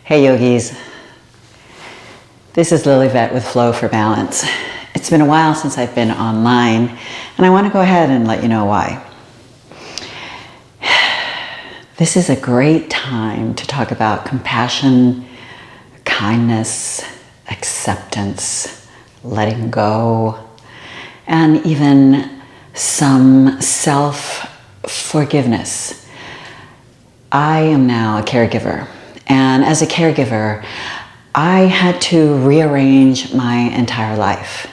Hey yogis, this is Lillyvette with Flow for Balance. It's been a while since I've been online, and I want to go ahead and let you know why. This is a great time to talk about compassion, kindness, acceptance, letting go, and even some self-forgiveness. I am now a caregiver. And as a caregiver, I had to rearrange my entire life.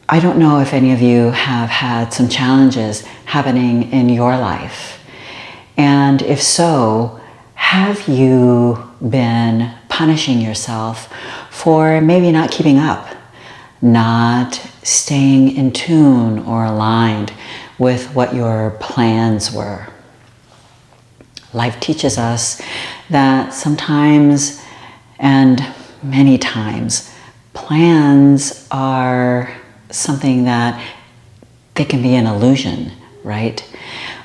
I don't know if any of you have had some challenges happening in your life. And if so, have you been punishing yourself for maybe not keeping up, not staying in tune or aligned with what your plans were? Life teaches us that sometimes, and many times, plans are something that they can be an illusion, right?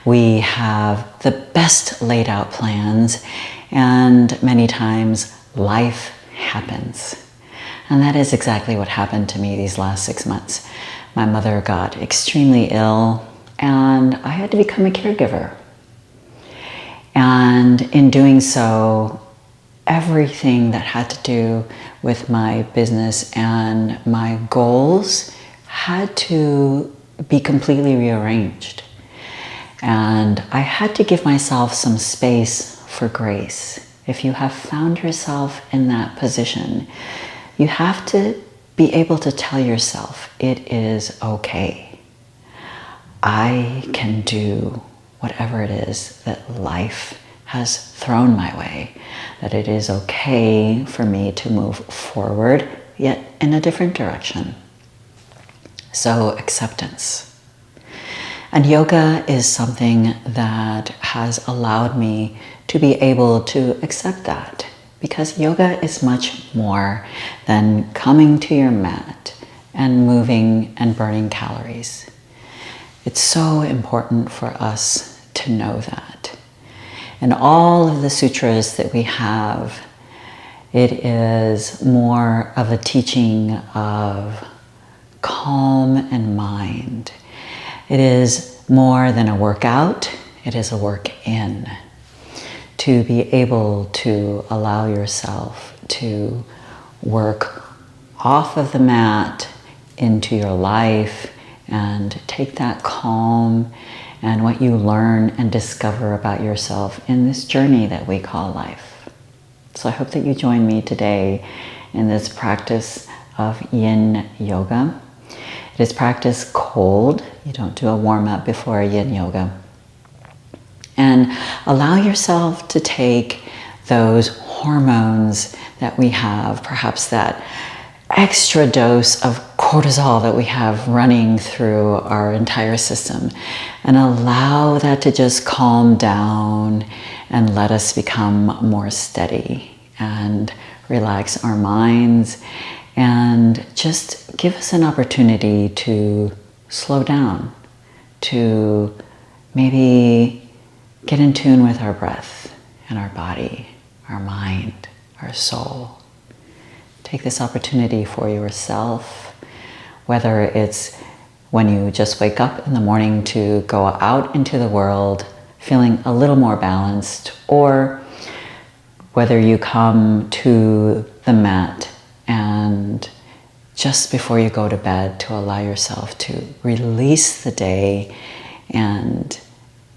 We have the best laid out plans, and many times life happens. And that is exactly what happened to me these last 6 months. My mother got extremely ill, and I had to become a caregiver. And in doing so, everything that had to do with my business and my goals had to be completely rearranged. And I had to give myself some space for grace. If you have found yourself in that position, you have to be able to tell yourself it is okay. I can do whatever it is that life has thrown my way, that it is okay for me to move forward, yet in a different direction. So acceptance. And yoga is something that has allowed me to be able to accept that, because yoga is much more than coming to your mat and moving and burning calories. It's so important for us to know that. In all of the sutras that we have, it is more of a teaching of calm and mind. It is more than a workout, it is a work in. To be able to allow yourself to work off of the mat into your life and take that calm and what you learn and discover about yourself in this journey that we call life. So I hope that you join me today in this practice of Yin Yoga. It is practiced cold. You don't do a warm-up before Yin Yoga. And allow yourself to take those hormones that we have, perhaps that extra dose of cortisol that we have running through our entire system, and allow that to just calm down and let us become more steady and relax our minds and just give us an opportunity to slow down, to maybe get in tune with our breath and our body, our mind, our soul. Take this opportunity for yourself, whether it's when you just wake up in the morning to go out into the world feeling a little more balanced, or whether you come to the mat and just before you go to bed to allow yourself to release the day and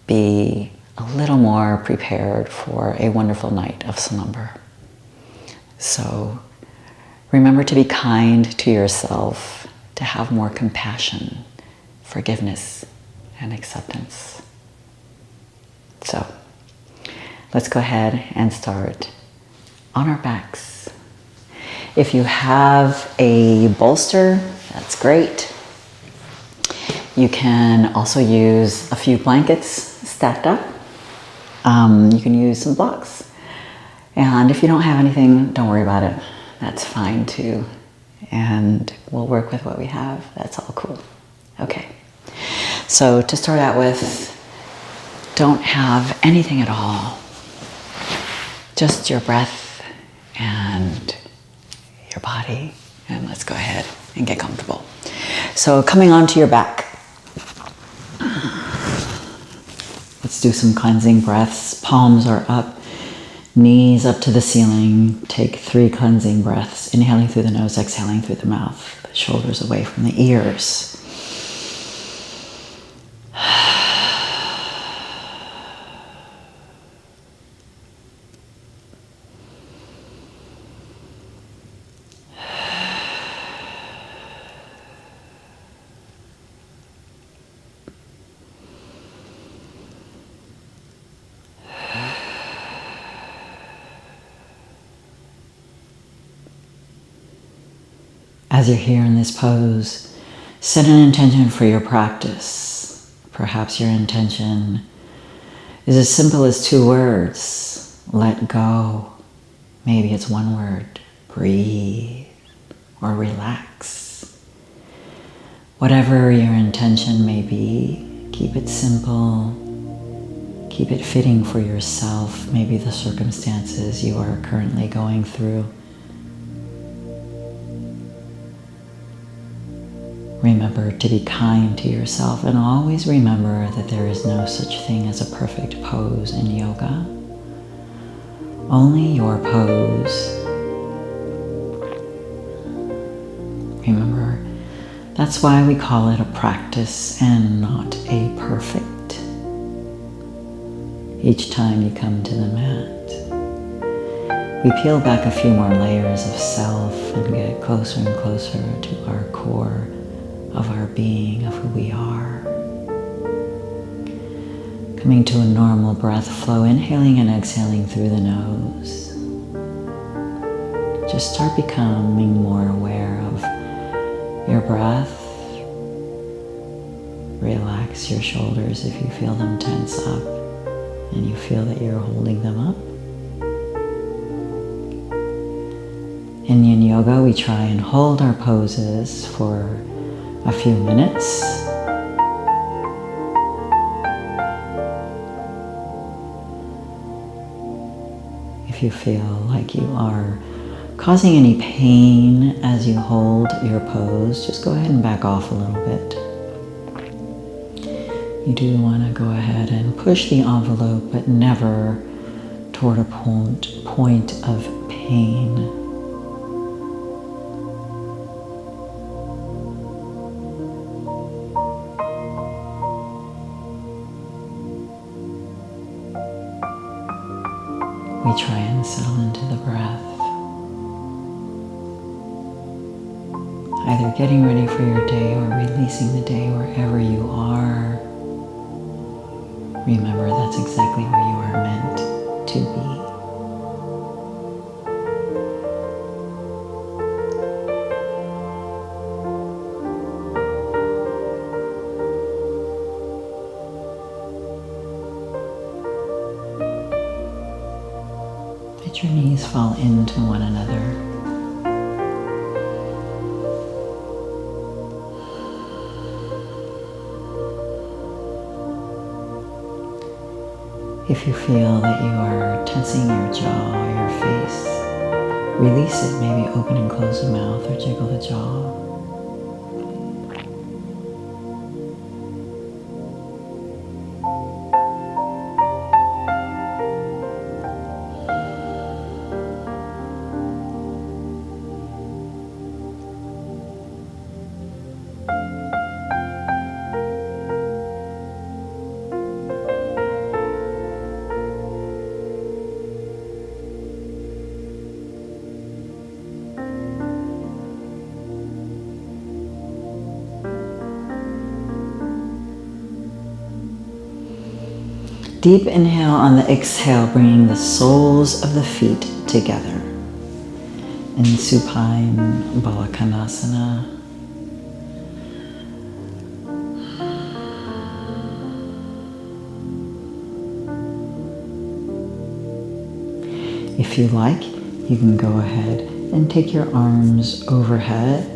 be a little more prepared for a wonderful night of slumber. So remember to be kind to yourself, to have more compassion, forgiveness, and acceptance. So let's go ahead and start on our backs. If you have a bolster, that's great. You can also use a few blankets stacked up. You can use some blocks. And if you don't have anything, don't worry about it. That's fine too. And we'll work with what we have. That's all cool. Okay. So to start out with, don't have anything at all. Just your breath and your body. And let's go ahead and get comfortable. So coming onto your back. Let's do some cleansing breaths. Palms are up, knees up to the ceiling. Take 3 cleansing breaths. Inhaling through the nose, exhaling through the mouth. The shoulders away from the ears. As you're here in this pose, set an intention for your practice. Perhaps your intention is as simple as 2 words. Let go. Maybe it's 1 word. Breathe or relax. Whatever your intention may be, keep it simple. Keep it fitting for yourself, maybe the circumstances you are currently going through. Remember to be kind to yourself, and always remember that there is no such thing as a perfect pose in yoga. Only your pose. Remember, that's why we call it a practice and not a perfect. Each time you come to the mat, we peel back a few more layers of self and get closer and closer to our core of our being, of who we are. Coming to a normal breath flow, inhaling and exhaling through the nose. Just start becoming more aware of your breath. Relax your shoulders if you feel them tense up and you feel that you're holding them up. In Yin Yoga, we try and hold our poses for a few minutes. If you feel like you are causing any pain as you hold your pose, just go ahead and back off a little bit. You do want to go ahead and push the envelope, but never toward a point of pain. We try and settle into the breath. Either getting ready for your day or releasing the day wherever you are. Remember, that's exactly where you are meant to be. Let your knees fall into one another. If you feel that you are tensing your jaw or your face, release it. Maybe open and close the mouth or jiggle the jaw. Deep inhale on the exhale, bringing the soles of the feet together in Supine Banasa. If you like, you can go ahead and take your arms overhead.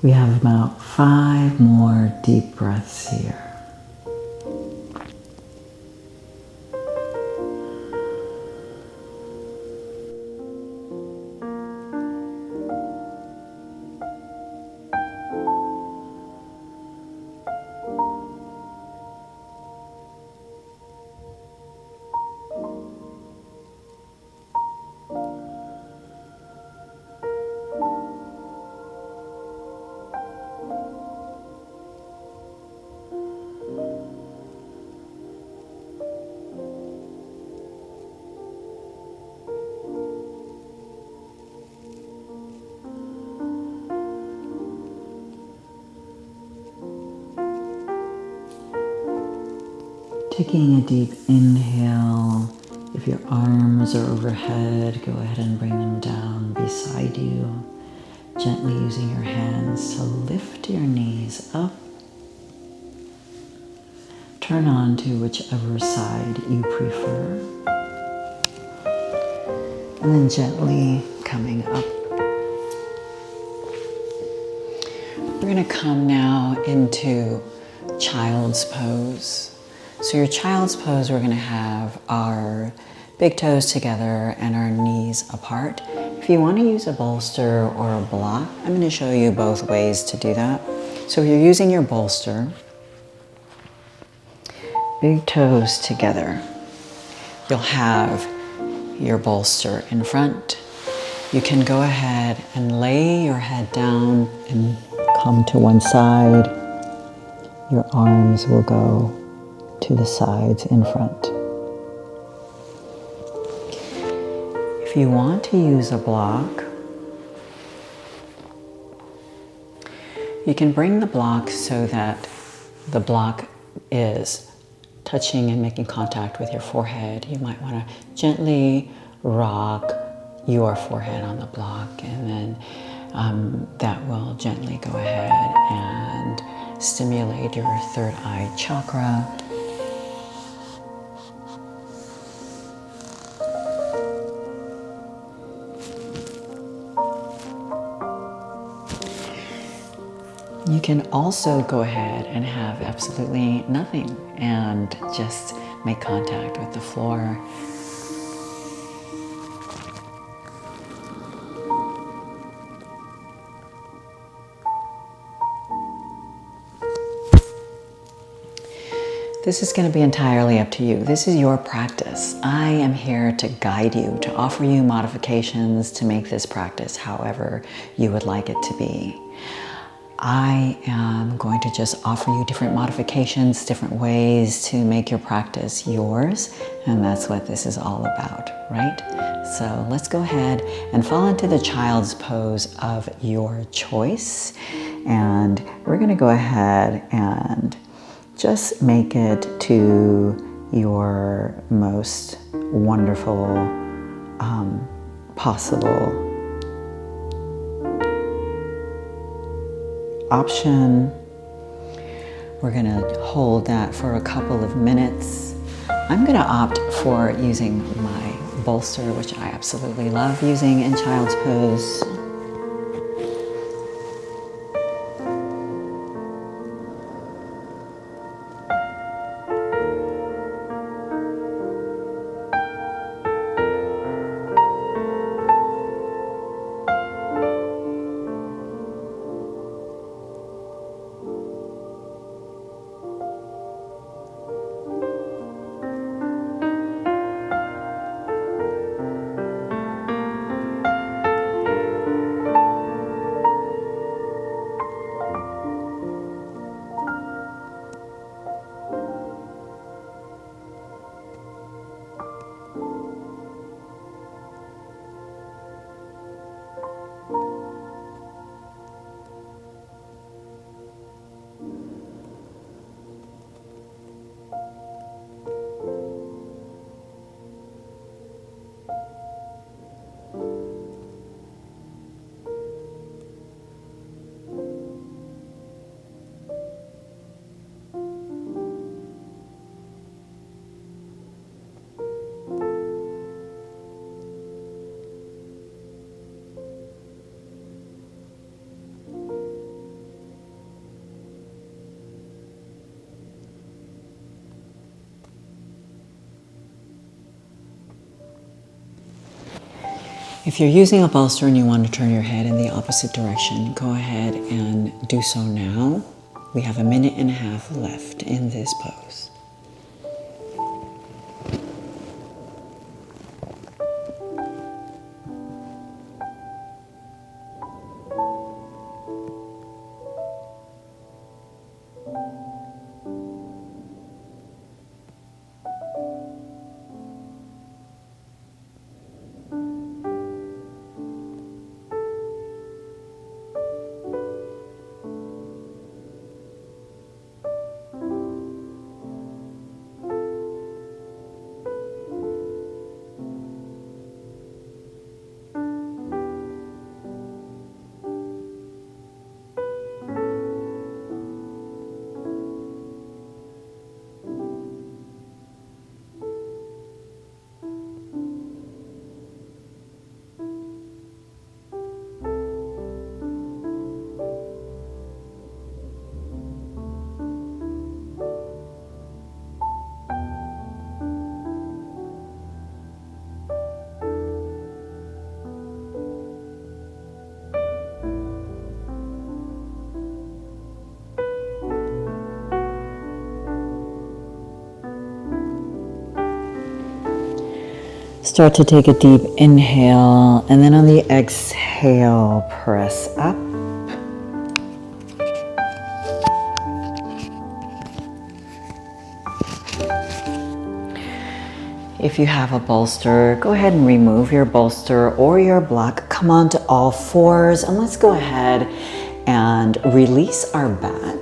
We have about 5 more deep breaths here. Taking a deep inhale. If your arms are overhead, go ahead and bring them down beside you. Gently using your hands to lift your knees up. Turn on to whichever side you prefer. And then gently coming up. We're going to come now into Child's Pose. So your Child's Pose, we're going to have our big toes together and our knees apart. If you want to use a bolster or a block, I'm going to show you both ways to do that. So if you're using your bolster, big toes together, you'll have your bolster in front. You can go ahead and lay your head down and come to one side. Your arms will go to the sides in front. If you want to use a block, you can bring the block so that the block is touching and making contact with your forehead. You might want to gently rock your forehead on the block, and then that will gently go ahead and stimulate your third eye chakra. You can also go ahead and have absolutely nothing and just make contact with the floor. This is going to be entirely up to you. This is your practice. I am here to guide you, to offer you modifications to make this practice however you would like it to be. I am going to just offer you different modifications, different ways to make your practice yours, and that's what this is all about, right? So let's go ahead and fall into the Child's Pose of your choice, and we're going to go ahead and just make it to your most wonderful possible option. We're going to hold that for a couple of minutes. I'm going to opt for using my bolster, which I absolutely love using in Child's Pose. If you're using a bolster and you want to turn your head in the opposite direction, go ahead and do so now. We have 1.5 minutes left in this pose. Start to take a deep inhale, and then on the exhale, press up. If you have a bolster, go ahead and remove your bolster or your block. Come onto all fours, and let's go ahead and release our back.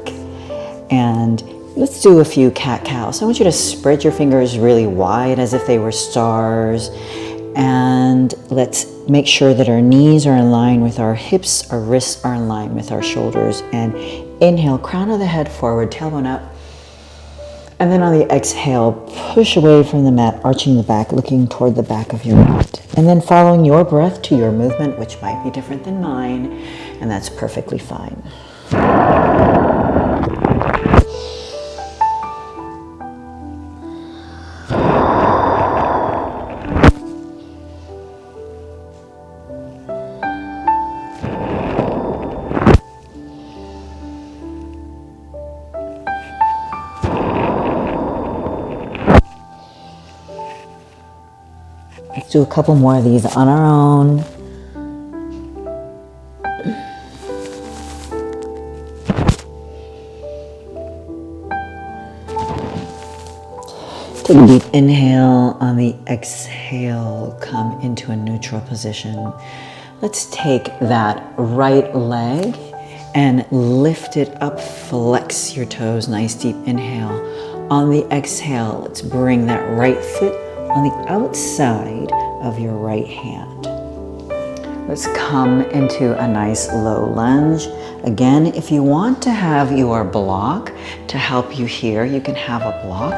And let's do a few cat-cows. I want you to spread your fingers really wide as if they were stars. And let's make sure that our knees are in line with our hips, our wrists are in line with our shoulders. And inhale, crown of the head forward, tailbone up. And then on the exhale, push away from the mat, arching the back, looking toward the back of your mat. And then following your breath to your movement, which might be different than mine, and that's perfectly fine. Let's do a couple more of these on our own. Take a deep inhale. On the exhale, come into a neutral position. Let's take that right leg and lift it up, flex your toes, nice deep inhale. On the exhale, let's bring that right foot on the outside of your right hand. Let's come into a nice low lunge. Again, if you want to have your block to help you here, you can have a block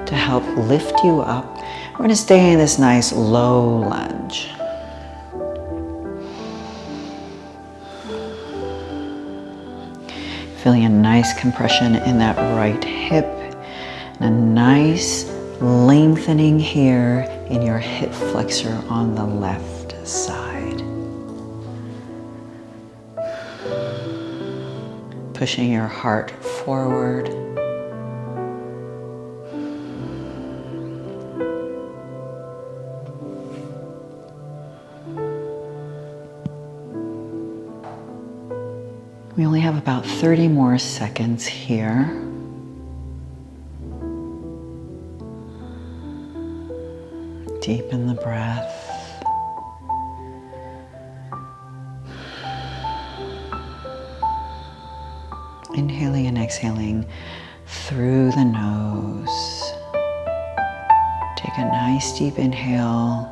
to help lift you up. We're going to stay in this nice low lunge. Feeling a nice compression in that right hip and a nice lengthening here in your hip flexor on the left side. Pushing your heart forward. We only have about 30 more seconds here. Deepen the breath. Inhaling and exhaling through the nose. Take a nice deep inhale.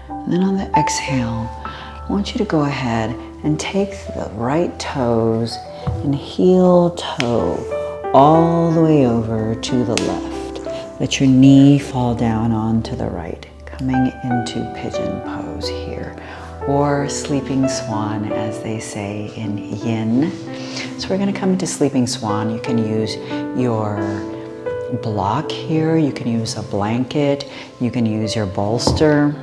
And then on the exhale, I want you to go ahead and take the right toes and heel toe all the way over to the left. Let your knee fall down onto the right, coming into pigeon pose here, or sleeping swan as they say in yin. So we're going to come into sleeping swan. You can use your block here, you can use a blanket, you can use your bolster.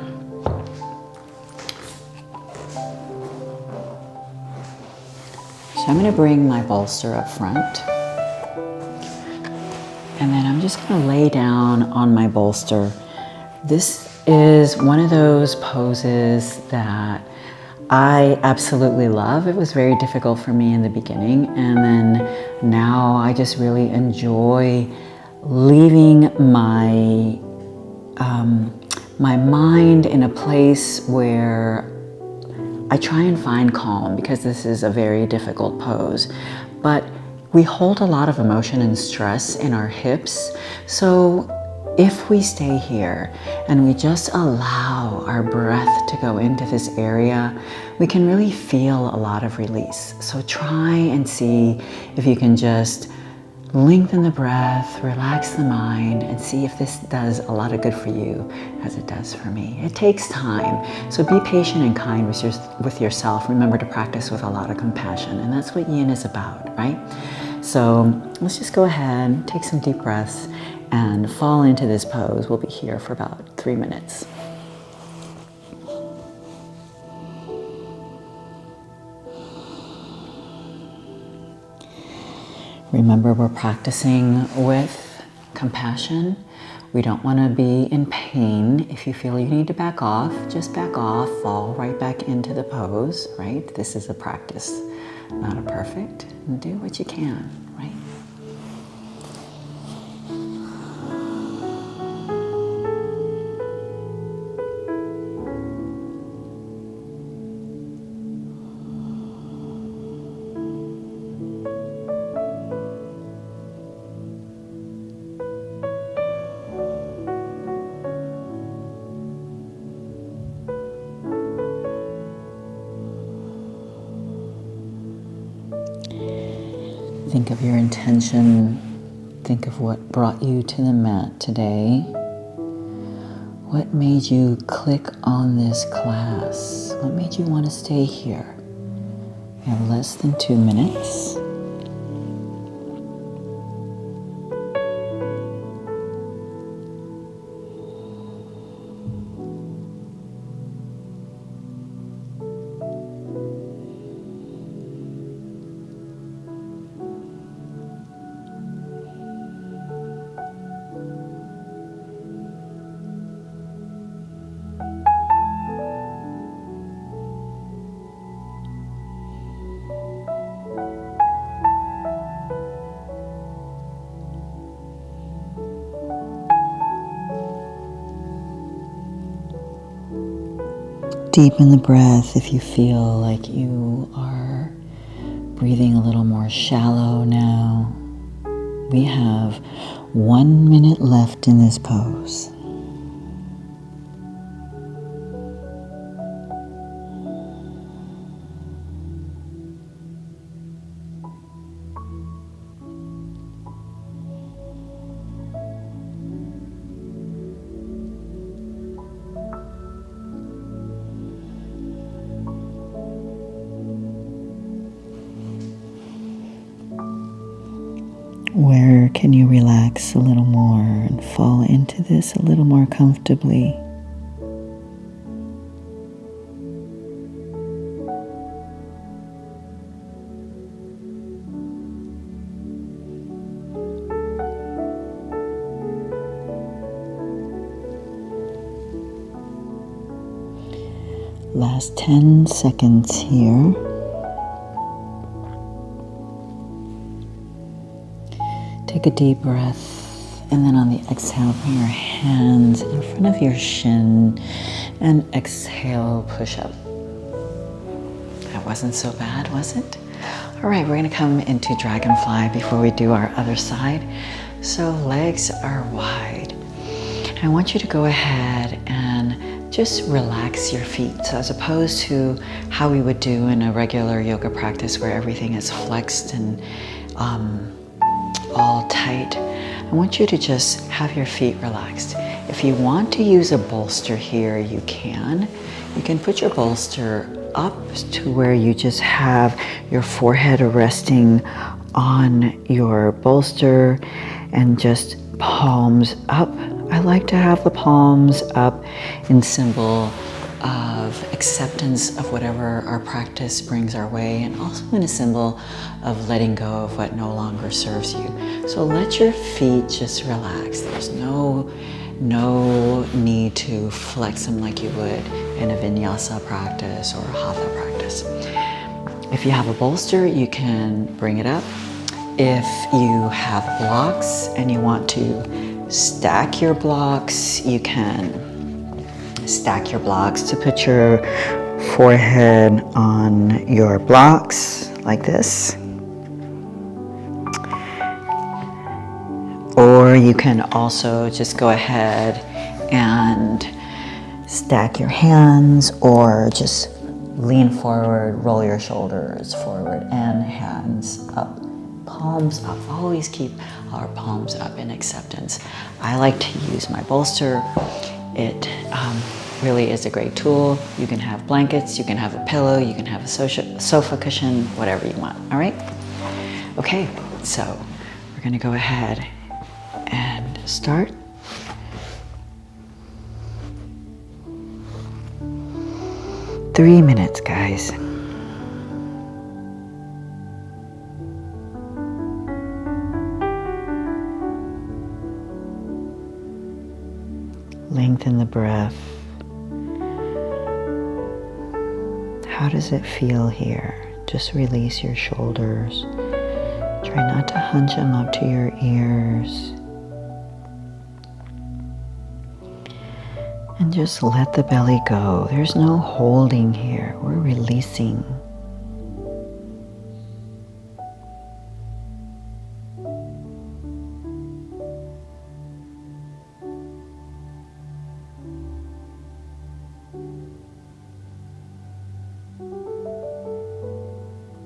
So I'm going to bring my bolster up front. And then I'm just going to lay down on my bolster. This is one of those poses that I absolutely love. It was very difficult for me in the beginning, and then now I just really enjoy leaving my my mind in a place where I try and find calm, because this is a very difficult pose. But we hold a lot of emotion and stress in our hips, so if we stay here and we just allow our breath to go into this area, we can really feel a lot of release. So try and see if you can just lengthen the breath, relax the mind, and see if this does a lot of good for you as it does for me. It takes time, so be patient and kind with yourself. Remember to practice with a lot of compassion, and that's what Yin is about, right? So let's just go ahead, take some deep breaths, and fall into this pose. We'll be here for about 3 minutes. Remember, we're practicing with compassion. We don't want to be in pain. If you feel you need to back off, just back off, fall right back into the pose, right? This is a practice, not a perfect. And do what you can, right? Think of your intention. Think of what brought you to the mat today. What made you click on this class? What made you want to stay here? We have less than 2 minutes. Deepen the breath if you feel like you are breathing a little more shallow now. We have 1 minute left in this pose. Where can you relax a little more and fall into this a little more comfortably? Last 10 seconds here. Take a deep breath, and then on the exhale, bring your hands in front of your shin and exhale, push up. That wasn't so bad, was it? All right, we're gonna come into Dragonfly before we do our other side. So legs are wide. I want you to go ahead and just relax your feet. So as opposed to how we would do in a regular yoga practice where everything is flexed and all tight, I want you to just have your feet relaxed. If you want to use a bolster here, you can. You can put your bolster up to where you just have your forehead resting on your bolster and just palms up. I like to have the palms up in symbol of acceptance of whatever our practice brings our way, and also in a symbol of letting go of what no longer serves you. So let your feet just relax. There's no need to flex them like you would in a vinyasa practice or a hatha practice. If you have a bolster, you can bring it up. If you have blocks and you want to stack your blocks, you can stack your blocks to put your forehead on your blocks like this. Or you can also just go ahead and stack your hands, or just lean forward, roll your shoulders forward, and hands up, palms up. Always keep our palms up in acceptance. I like to use my bolster. It really is a great tool. You can have blankets, you can have a pillow, you can have a sofa cushion, whatever you want, all right? Okay, so we're gonna go ahead and start. Three minutes, guys. Lengthen the breath. How does it feel here? Just release your shoulders. Try not to hunch them up to your ears. And just let the belly go. There's no holding here. We're releasing.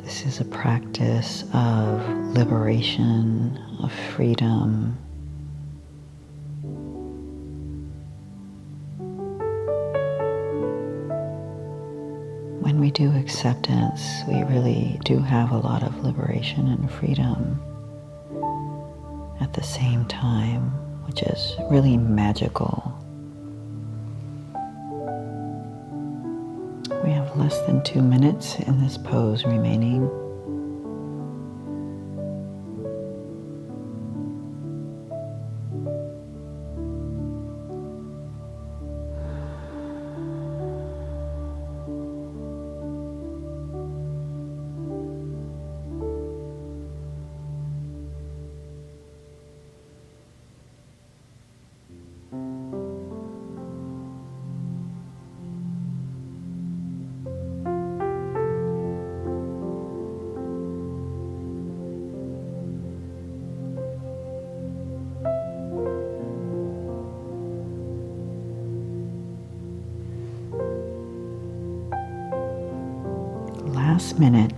This is a practice of liberation, of freedom. When we do acceptance, we really do have a lot of liberation and freedom at the same time, which is really magical. We have less than 2 minutes in this pose remaining. Last minute.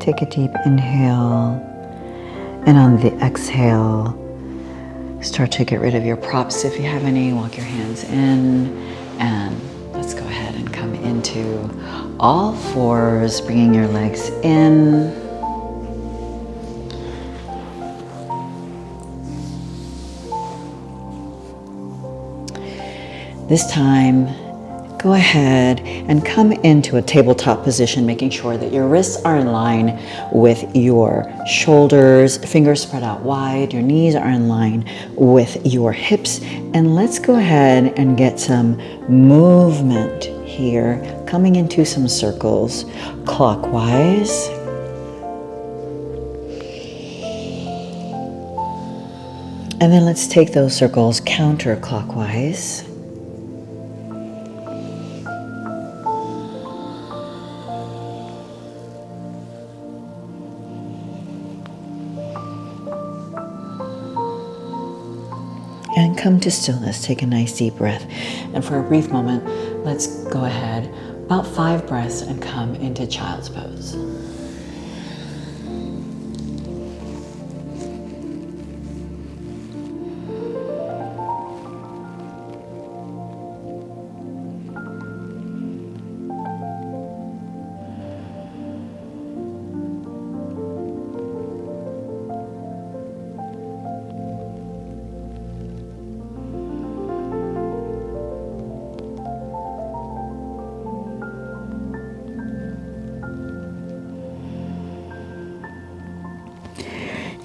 Take a deep inhale, and on the exhale, start to get rid of your props if you have any. Walk your hands in, and let's go ahead and come into all fours, bringing your legs in. This time, go ahead and come into a tabletop position, making sure that your wrists are in line with your shoulders, fingers spread out wide, your knees are in line with your hips. And let's go ahead and get some movement here, coming into some circles clockwise And then let's take those circles counterclockwise. And come to stillness. Take a nice deep breath. And for a brief moment, let's go ahead, about 5 breaths, and come into child's pose.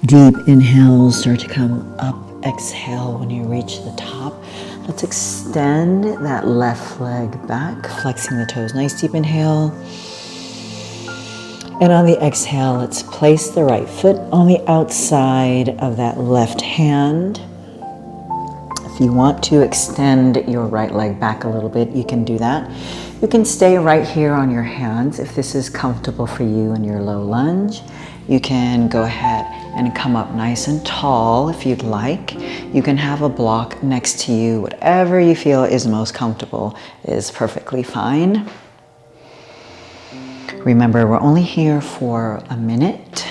Deep inhale, start to come up. Exhale when you reach the top. Let's extend that left leg back, flexing the toes. Nice deep inhale. And on the exhale, let's place the right foot on the outside of that left hand. If you want to extend your right leg back a little bit, you can do that. You can stay right here on your hands if this is comfortable for you in your low lunge. You can go ahead and come up nice and tall if you'd like. You can have a block next to you. Whatever you feel is most comfortable is perfectly fine. Remember, we're only here for a minute.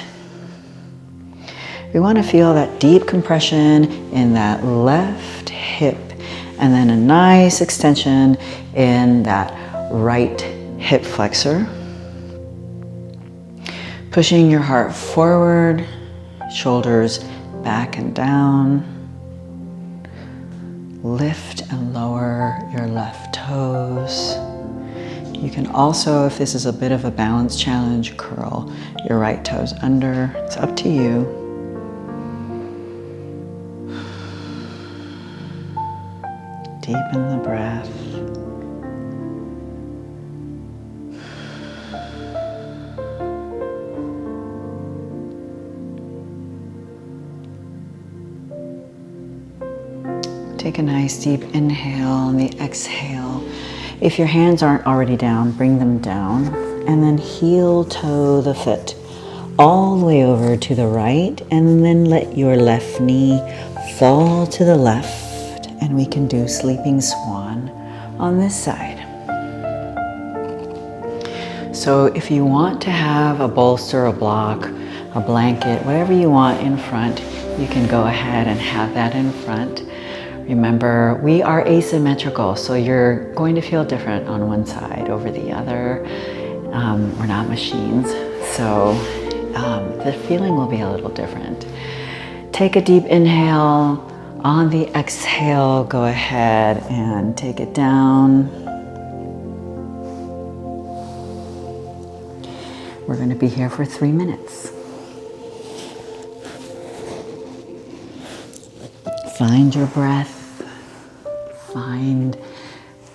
We want to feel that deep compression in that left hip and then a nice extension in that right hip flexor. Pushing your heart forward, shoulders back and down. Lift and lower your left toes. You can also, if this is a bit of a balance challenge, curl your right toes under. It's up to you. Deepen the breath. Take a nice deep inhale on the exhale. If your hands aren't already down, bring them down and then heel toe the foot all the way over to the right, and then let your left knee fall to the left, and we can do sleeping swan on this side. So if you want to have a bolster, a block, a blanket, whatever you want in front, you can go ahead and have that in front. Remember, we are asymmetrical, so you're going to feel different on one side over the other. We're not machines, so the feeling will be a little different. Take a deep inhale. On the exhale, go ahead and take it down. We're going to be here for 3 minutes. Find your breath. Find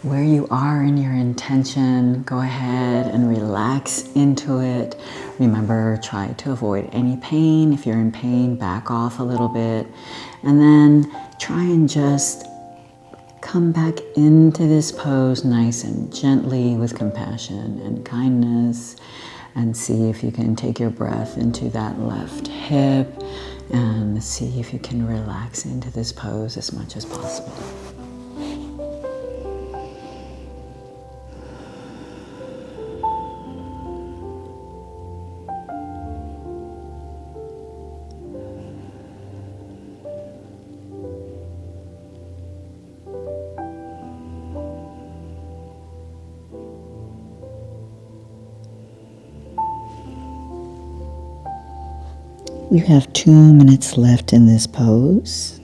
where you are in your intention. Go ahead and relax into it. Remember, try to avoid any pain. If you're in pain, back off a little bit. And then try and just come back into this pose nice and gently with compassion and kindness. And see if you can take your breath into that left hip and see if you can relax into this pose as much as possible. You have 2 minutes left in this pose.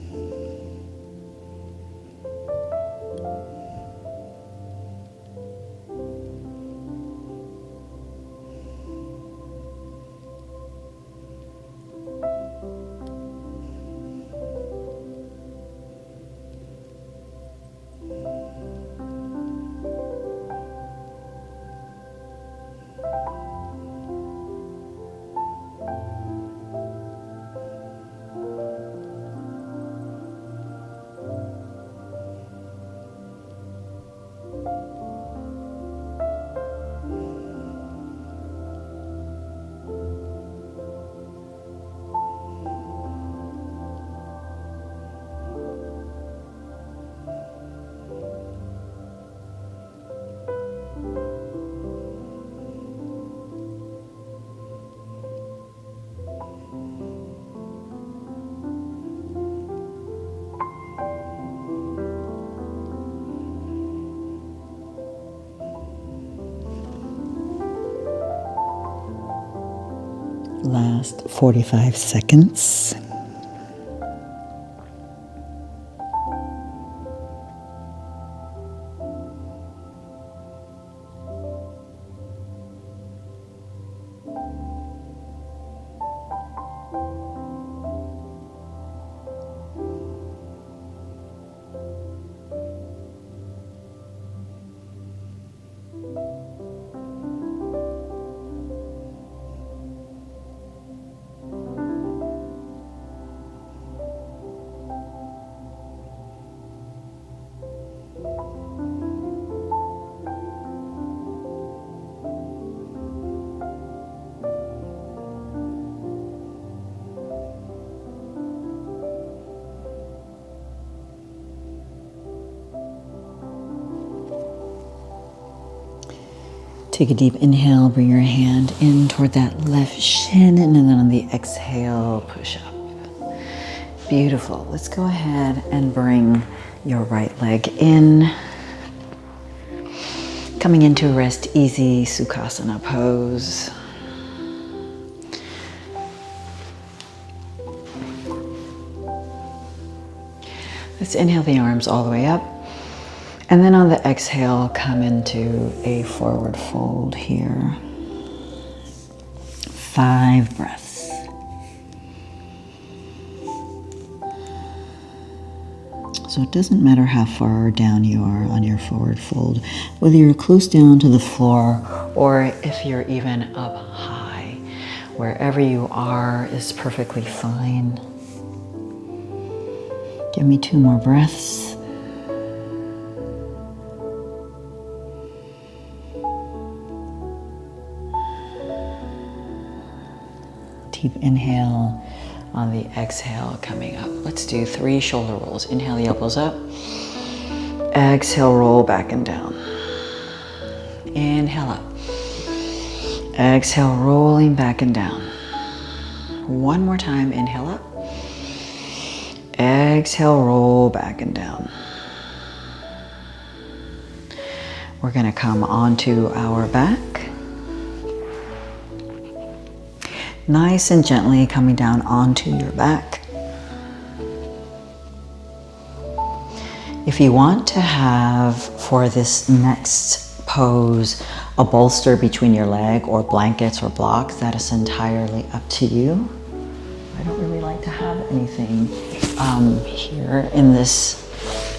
last 45 seconds. Take a deep inhale, bring your hand in toward that left shin, and then on the exhale, push up. Beautiful. Let's go ahead and bring your right leg in. Coming into rest easy Sukhasana pose. Let's inhale the arms all the way up. And then on the exhale, come into a forward fold here. 5 breaths. So it doesn't matter how far down you are on your forward fold, whether you're close down to the floor or if you're even up high. Wherever you are is perfectly fine. Give me 2 more breaths. Deep inhale, on the exhale coming up. Let's do 3 shoulder rolls. Inhale the elbows up. Exhale, roll back and down. Inhale up. Exhale, rolling back and down. One more time, inhale up. Exhale, roll back and down. We're going to come onto our back. Nice and gently coming down onto your back. If you want to have, for this next pose, a bolster between your leg or blankets or blocks, that is entirely up to you. I don't really like to have anything here in this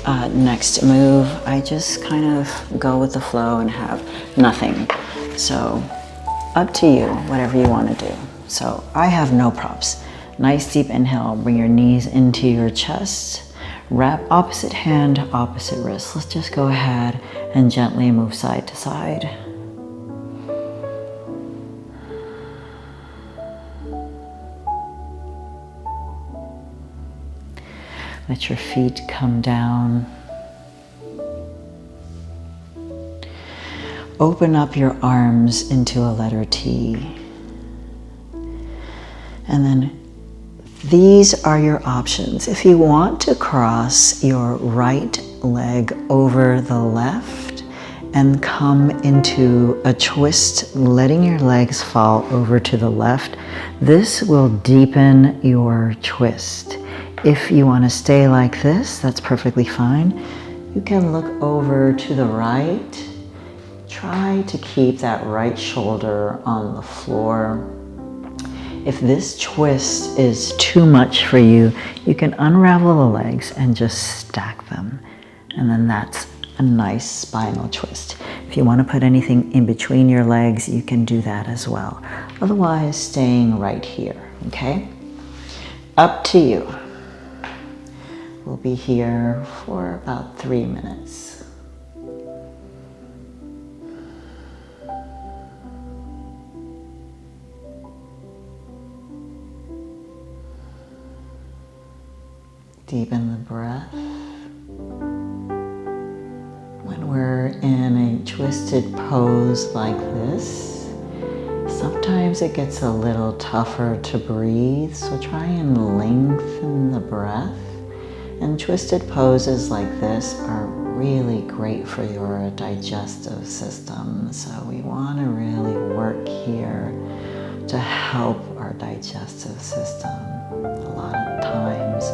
next move. I just kind of go with the flow and have nothing. So up to you, whatever you want to do. So I have no props. Nice deep inhale, bring your knees into your chest. Wrap opposite hand, opposite wrist. Let's just go ahead and gently move side to side. Let your feet come down. Open up your arms into a letter T. And then these are your options. If you want to cross your right leg over the left and come into a twist, letting your legs fall over to the left, this will deepen your twist. If you want to stay like this, that's perfectly fine. You can look over to the right. Try to keep that right shoulder on the floor. If this twist is too much for you, you can unravel the legs and just stack them. And then that's a nice spinal twist. If you want to put anything in between your legs, you can do that as well. Otherwise, staying right here, okay? Up to you. We'll be here for about 3 minutes. Deepen the breath. When we're in a twisted pose like this, sometimes it gets a little tougher to breathe, so try and lengthen the breath. And twisted poses like this are really great for your digestive system, so we want to really work here to help our digestive system. A lot of times,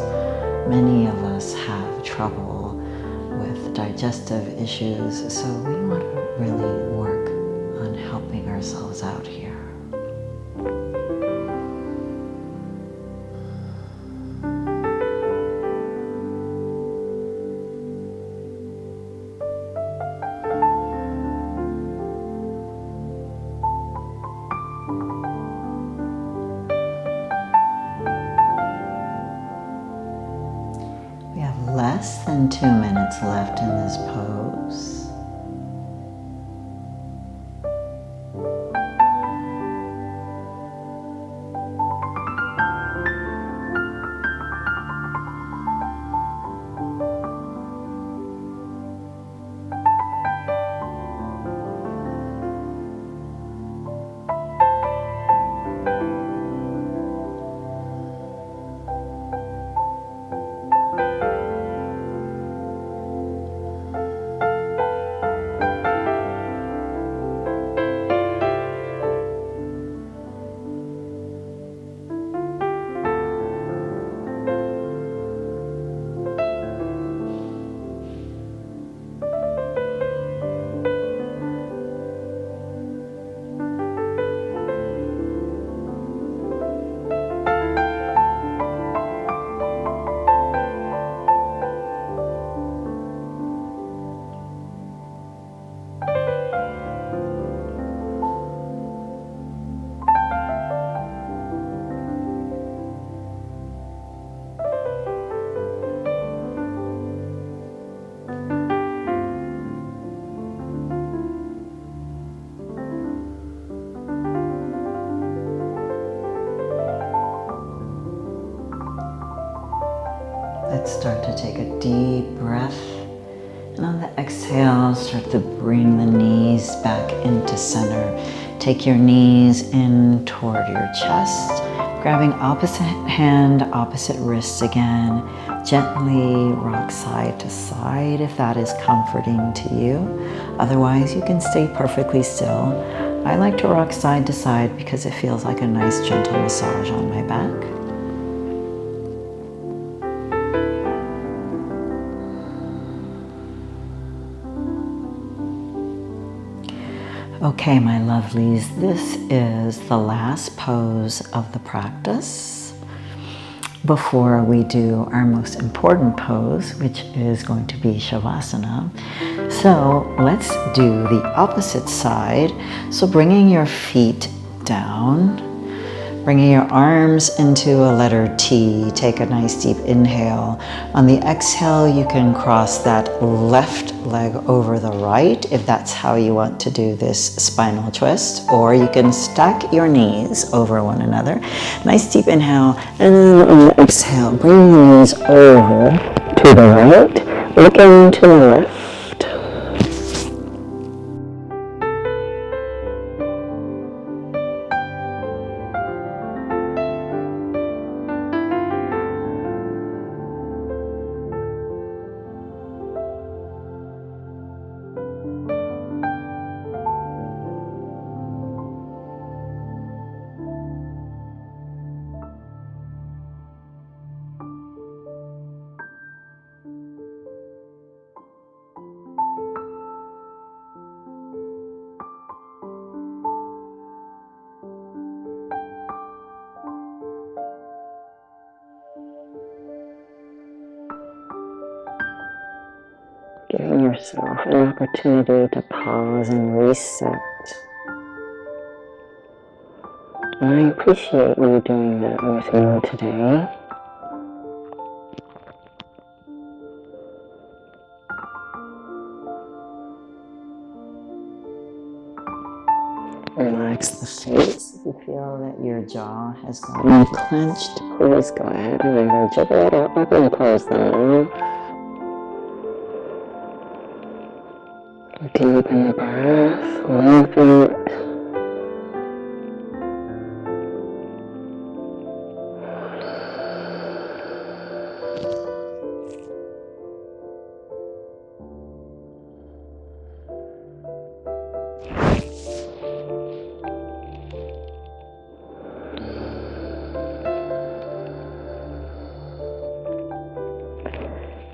many of us have trouble with digestive issues, so we want to really work on helping ourselves out here. We have less than 2 minutes left in this pose. Let's start to take a deep breath, and on the exhale, start to bring the knees back into center. Take your knees in toward your chest, grabbing opposite hand, opposite wrists again. Gently rock side to side if that is comforting to you. Otherwise, you can stay perfectly still. I like to rock side to side because it feels like a nice gentle massage on my back. Okay, my lovelies, this is the last pose of the practice before we do our most important pose, which is going to be Shavasana. So let's do the opposite side. So bringing your feet down, bringing your arms into a letter T. Take a nice deep inhale. On the exhale, you can cross that left leg over the right if that's how you want to do this spinal twist, or you can stack your knees over one another. Nice deep inhale, and then on the exhale, bring the knees over to the right, looking to the left. Giving yourself an opportunity to pause and reset. I appreciate you doing that with me today. Relax the face. If you feel that your jaw has gotten clenched, please go ahead and either jiggle it or open and close the mouth. Deepen the breath, lengthen it.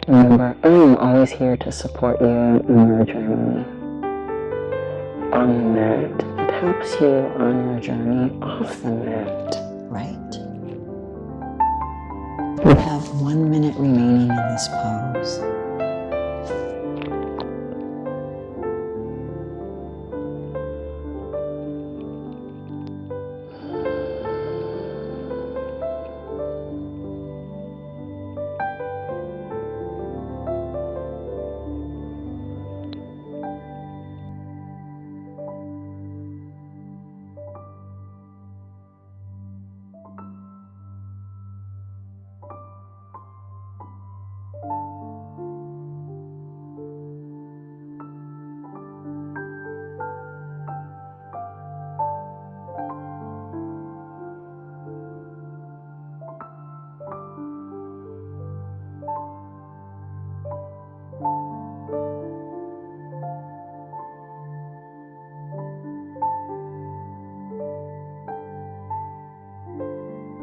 Remember, I am always here to support you in your journey on the mat. It helps you on your journey off the mat, right? We have 1 minute remaining in this pose.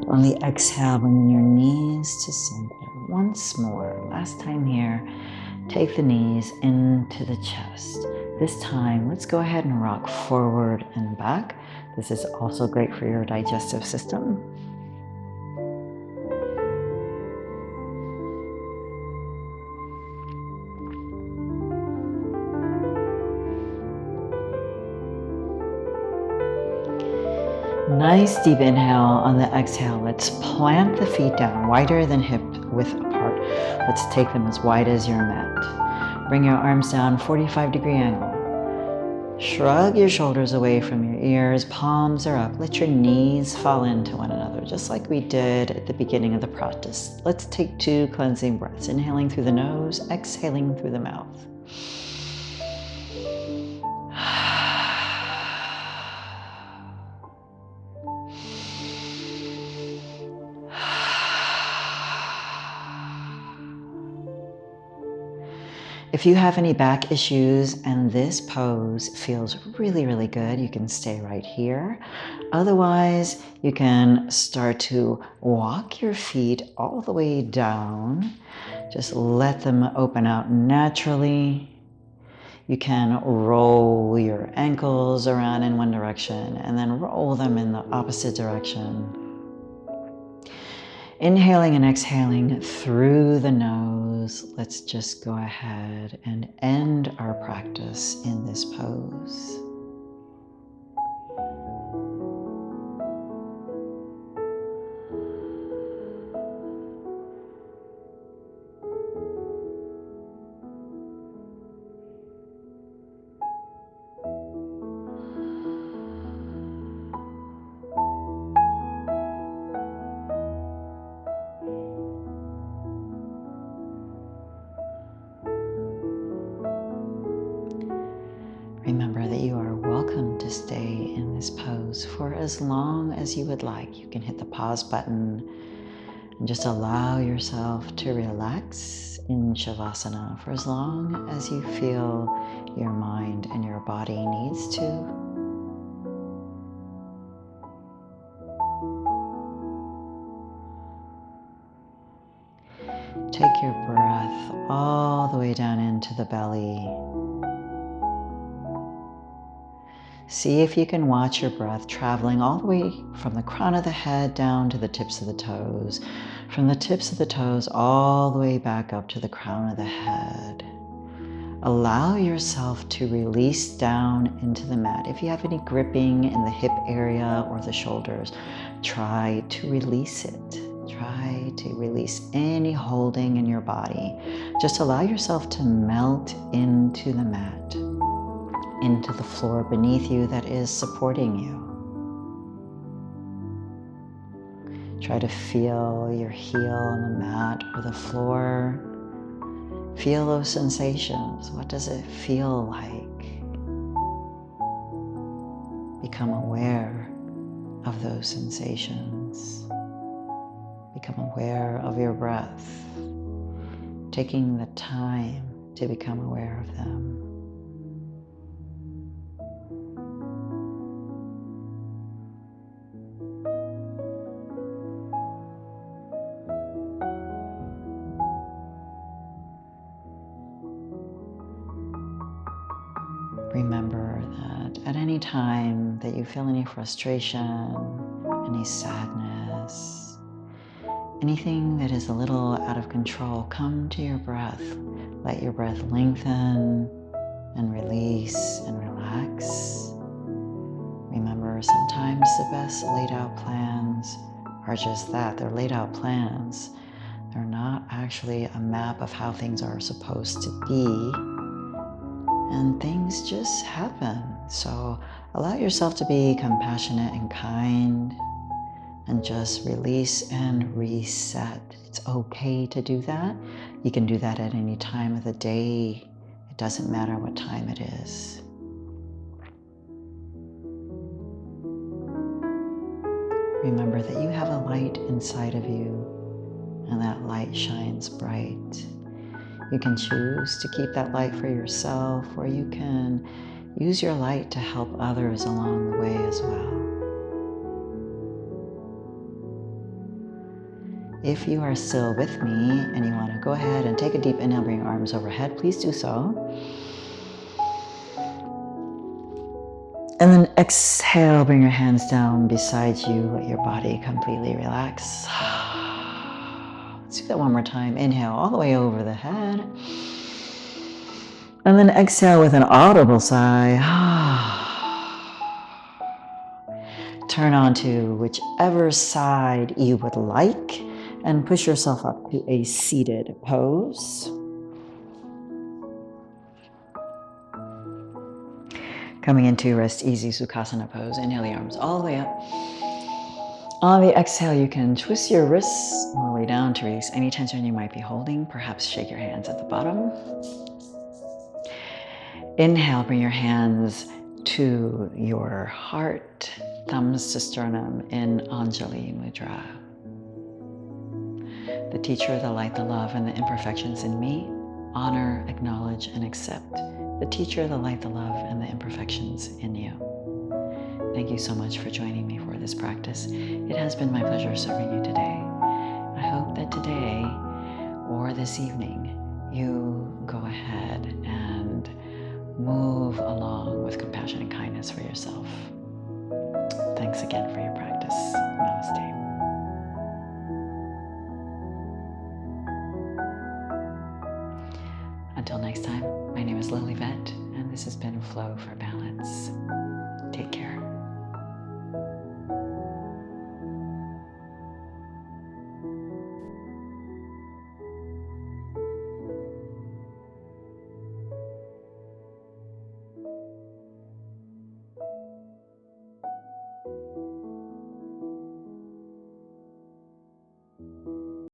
On the exhale, bring your knees to center. Once more, last time here, take the knees into the chest. This time, let's go ahead and rock forward and back. This is also great for your digestive system. Nice deep inhale. On the exhale, let's plant the feet down, wider than hip width apart. Let's take them as wide as your mat. Bring your arms down, 45-degree angle. Shrug your shoulders away from your ears, palms are up. Let your knees fall into one another, just like we did at the beginning of the practice. Let's take 2 cleansing breaths, inhaling through the nose, exhaling through the mouth. If you have any back issues and this pose feels really, really good, you can stay right here. Otherwise, you can start to walk your feet all the way down. Just let them open out naturally. You can roll your ankles around in one direction and then roll them in the opposite direction. Inhaling and exhaling through the nose. Let's just go ahead and end our practice in this pose. Remember that you are welcome to stay in this pose for as long as you would like. You can hit the pause button and just allow yourself to relax in Shavasana for as long as you feel your mind and your body needs to. Take your breath all the way down into the belly. See if you can watch your breath traveling all the way from the crown of the head down to the tips of the toes, from the tips of the toes all the way back up to the crown of the head. Allow yourself to release down into the mat. If you have any gripping in the hip area or the shoulders, try to release it. Try to release any holding in your body. Just allow yourself to melt into the mat, into the floor beneath you that is supporting you. Try to feel your heel on the mat or the floor. Feel those sensations. What does it feel like? Become aware of those sensations. Become aware of your breath, taking the time to become aware of them. at any time that you feel any frustration, any sadness, anything that is a little out of control, come to your breath. Let your breath lengthen and release and relax. Remember, sometimes the best laid out plans are just that. They're laid out plans. They're not actually a map of how things are supposed to be. And things just happen. So allow yourself to be compassionate and kind and just release and reset. It's okay to do that. You can do that at any time of the day. It doesn't matter what time it is. Remember that you have a light inside of you, and that light shines bright. You can choose to keep that light for yourself, or you can use your light to help others along the way as well. If you are still with me and you want to go ahead and take a deep inhale, bring your arms overhead, please do so. And then exhale, bring your hands down beside you, let your body completely relax. Let's do that one more time. Inhale all the way over the head. And then exhale with an audible sigh. Turn onto whichever side you would like and push yourself up to a seated pose. Coming into rest easy Sukhasana pose. Inhale the arms all the way up. On the exhale, you can twist your wrists all the way down to release any tension you might be holding. Perhaps shake your hands at the bottom. Inhale, bring your hands to your heart, thumbs to sternum in Anjali Mudra. The teacher, the light, the love, and the imperfections in me, honor, acknowledge, and accept the teacher, the light, the love, and the imperfections in you. Thank you so much for joining me for this practice. It has been my pleasure serving you today. I hope that today or this evening you go ahead and move along with compassion and kindness for yourself. Thanks again for your practice. Namaste. Until next time, my name is Lillyvette, and this has been Flow for Balance. Take care.